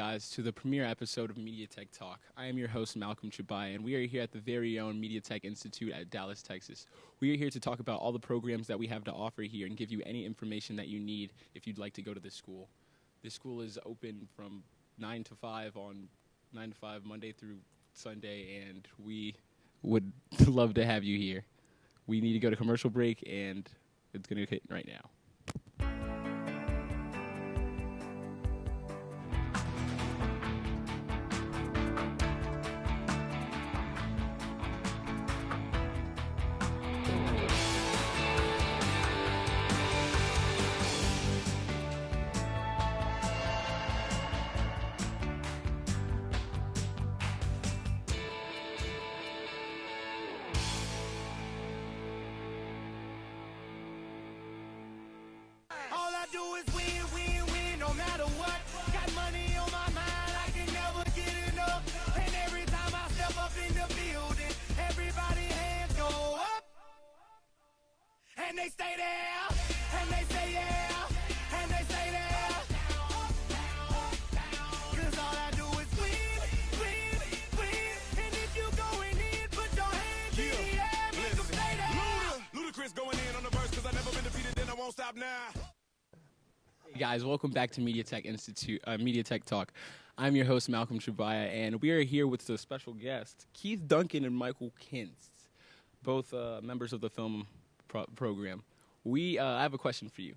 guys, to the premiere episode of Media Tech Talk. I am your host, Malcolm Chibai, and we are here at the very own Media Tech Institute at Dallas, Texas. We are here to talk about all the programs that we have to offer here and give you any information that you need if you'd like to go to this school. This school is open from 9 to 5 Monday through Sunday, and we would love to have you here. We need to go to commercial break, and it's going to hit right now. And they stay there, and they say yeah, and they say there. Cause all I do is win. And if you going in, put your hands in the air, make them stay there. Ludacris going in on the verse, cause I never been defeated, and I won't stop now. Hey guys, welcome back to Media Tech Institute, Media Tech Talk. I'm your host, Malcolm Chibaya, and we are here with a special guest, Keith Duncan and Michael Kintz, both members of the film program. I have a question for you.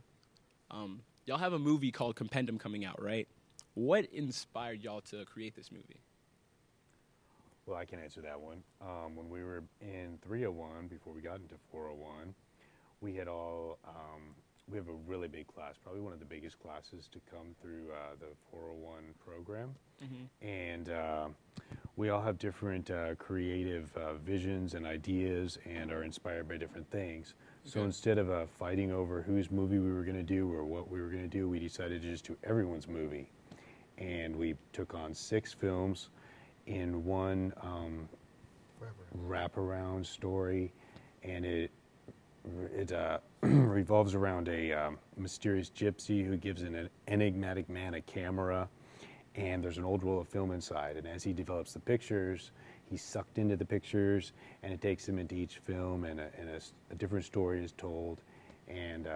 Y'all have a movie called Compendium coming out, right? What inspired y'all to create this movie? Well, I can answer that one. When we were in 301, before we got into 401, we had we have a really big class, probably one of the biggest classes to come through the 401 program. Mm-hmm. And we all have different creative visions and ideas and are inspired by different things. Okay. So instead of fighting over whose movie we were going to do or what we were going to do, we decided to just do everyone's movie. And we took on 6 films in one wraparound story, and it revolves around a mysterious gypsy who gives an enigmatic man a camera, and there's an old roll of film inside, and as he develops the pictures, he's sucked into the pictures, and it takes him into each film, and a different story is told. And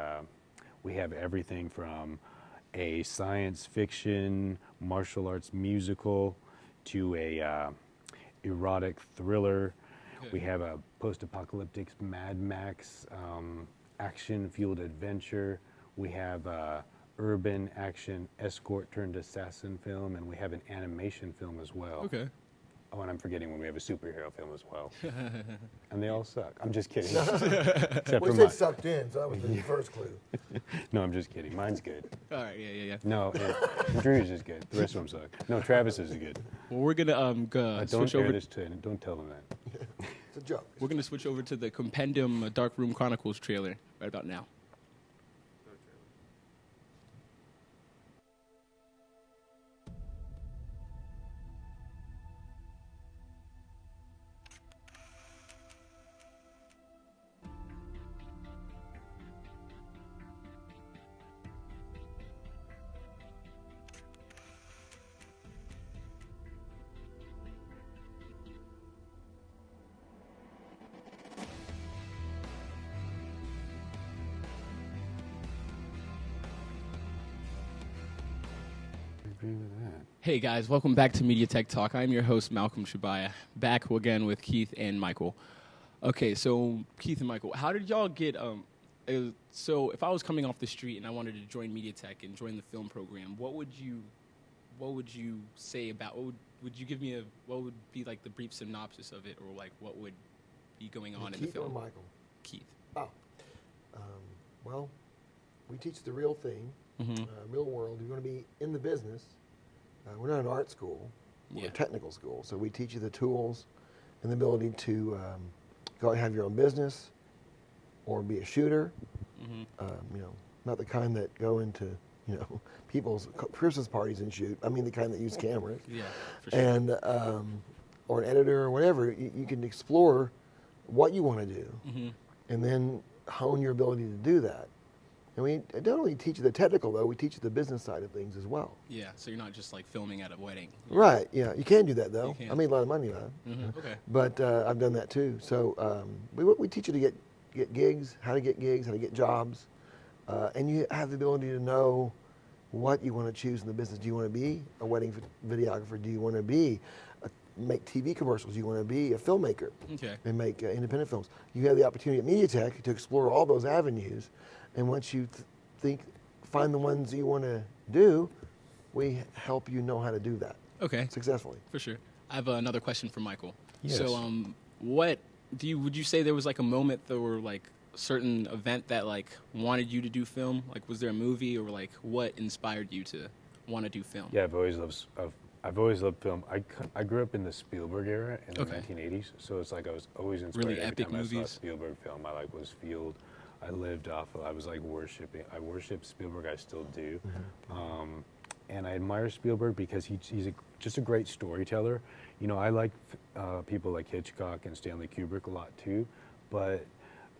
we have everything from a science fiction, martial arts musical, to a erotic thriller. Okay. We have a post-apocalyptic Mad Max action-fueled adventure. We have a urban action escort turned assassin film, and we have an animation film as well. Okay. Oh, and I'm forgetting when we have a superhero film as well. And they all suck. I'm just kidding. We said sucked in, so that was the first clue. No, I'm just kidding. Mine's good. All right, yeah. No, Drew's is good. The rest of them suck. No, Travis's is good. Well, we're gonna switch over. Don't tell them that. It's a joke. We're gonna switch over to the Compendium Dark Room Chronicles trailer right about now. Hey guys, welcome back to Media Tech Talk. I'm your host, Malcolm Chibaya, back again with Keith and Michael. Okay, so Keith and Michael, how did y'all get, so if I was coming off the street and I wanted to join Media Tech and join the film program, what would you say about, would you give me what would be like the brief synopsis of it, or like what would be going on in the film? Keith or Michael? Keith. Oh, well, we teach the real thing, real world. You're going to be in the business. We're not an art school, we're a technical school, so we teach you the tools and the ability to go out and have your own business or be a shooter, not the kind that go into, people's Christmas parties and shoot. I mean the kind that use cameras. Yeah, for sure. And, or an editor or whatever. You can explore what you want to do and then hone your ability to do that. And we don't only teach you the technical, though. We teach you the business side of things as well. Yeah, so you're not just like filming at a wedding. Right, yeah. You can do that, though. You can. I made a lot of money on it. Okay. But I've done that, too. So we teach you to get gigs, how to get jobs. And you have the ability to know what you want to choose in the business. Do you want to be a wedding videographer? Do you want to make TV commercials? Do you want to be a filmmaker and make independent films? You have the opportunity at MediaTek to explore all those avenues. And once you find the ones you want to do, we help you know how to do that. Okay. Successfully. For sure. I have another question for Michael. Yes. So, would you say there was like a moment or like a certain event that like wanted you to do film? Like, was there a movie or like what inspired you to want to do film? Yeah, I've always loved film. I grew up in the Spielberg era in the 1980s, so it's like I was always inspired. Really every epic time I saw a movies. Spielberg film. I like was fueled. I lived off of. I was like worshiping. I worship Spielberg. I still do, and I admire Spielberg because he's just a great storyteller. You know, I like people like Hitchcock and Stanley Kubrick a lot too, but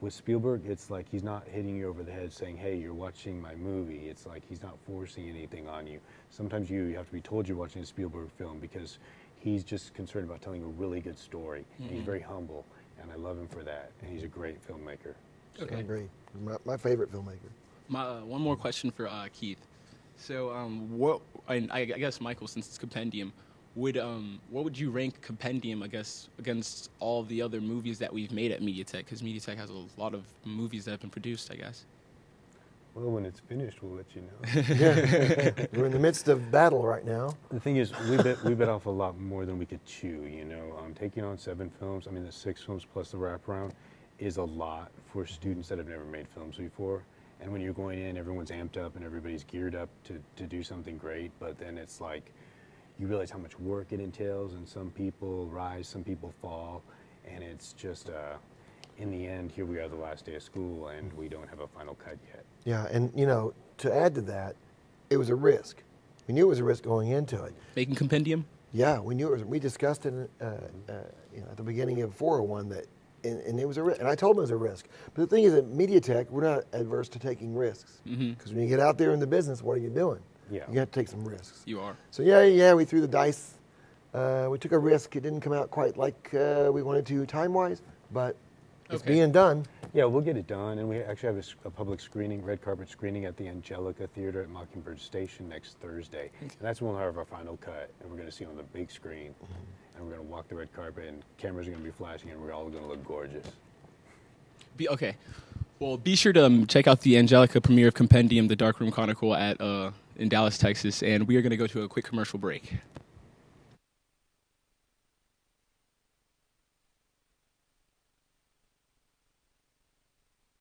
with Spielberg, it's like he's not hitting you over the head saying, "Hey, you're watching my movie." It's like he's not forcing anything on you. Sometimes you have to be told you're watching a Spielberg film because he's just concerned about telling a really good story. And he's very humble, and I love him for that. And he's a great filmmaker. Okay. I agree. My favorite filmmaker. One more question for Keith. So, I guess Michael, since it's Compendium, what would you rank Compendium, I guess, against all the other movies that we've made at MediaTek? Because MediaTek has a lot of movies that have been produced, I guess. Well, when it's finished, we'll let you know. Yeah. We're in the midst of battle right now. The thing is, we bit off a lot more than we could chew. You know, taking on 7 films, I mean, the 6 films plus the wraparound, is a lot for students that have never made films before. And when you're going in, everyone's amped up and everybody's geared up to do something great. But then it's like you realize how much work it entails, and some people rise, some people fall, and it's just in the end, here we are the last day of school, and we don't have a final cut yet. Yeah, and you know, to add to that, it was a risk. We knew it was a risk going into it. Making Compendium? Yeah, we knew it was. We discussed it at the beginning of 401 that, and it was a risk. And I told them it was a risk. But the thing is, at MediaTek, we're not adverse to taking risks. Because when you get out there in the business, what are you doing? Yeah. You have to take some risks. You are. So yeah, we threw the dice. We took a risk. It didn't come out quite like we wanted to time-wise, but it's being done. Yeah, we'll get it done, and we actually have a public screening, red carpet screening at the Angelica Theater at Mockingbird Station next Thursday. And that's when we'll have our final cut, and we're going to see it on the big screen, and we're going to walk the red carpet, and cameras are going to be flashing, and we're all going to look gorgeous. Okay. Well, be sure to check out the Angelica premiere of Compendium, The Darkroom Chronicle in Dallas, Texas, and we are going to go to a quick commercial break.